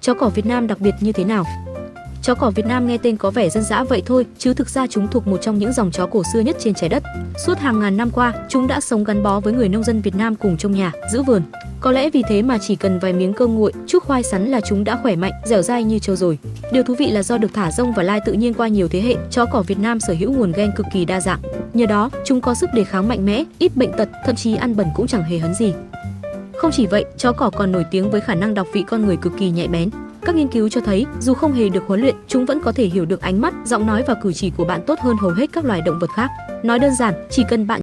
Chó cỏ Việt Nam đặc biệt như thế nào? Chó cỏ Việt Nam nghe tên có vẻ dân dã vậy thôi, chứ thực ra chúng thuộc một trong những dòng chó cổ xưa nhất trên trái đất. Suốt hàng ngàn năm qua, chúng đã sống gắn bó với người nông dân Việt Nam cùng trông nhà, giữ vườn. Có lẽ vì thế mà chỉ cần vài miếng cơm nguội, chút khoai sắn là chúng đã khỏe mạnh, dẻo dai như trâu rồi. Điều thú vị là do được thả rông và lai tự nhiên qua nhiều thế hệ, chó cỏ Việt Nam sở hữu nguồn gen cực kỳ đa dạng. Nhờ đó, chúng có sức đề kháng mạnh mẽ, ít bệnh tật, thậm chí ăn bẩn cũng chẳng hề hấn gì. Không chỉ vậy, chó cỏ còn nổi tiếng với khả năng đọc vị con người cực kỳ nhạy bén. Các nghiên cứu cho thấy, dù không hề được huấn luyện, chúng vẫn có thể hiểu được ánh mắt, giọng nói và cử chỉ của bạn tốt hơn hầu hết các loài động vật khác. Nói đơn giản, chỉ cần bạn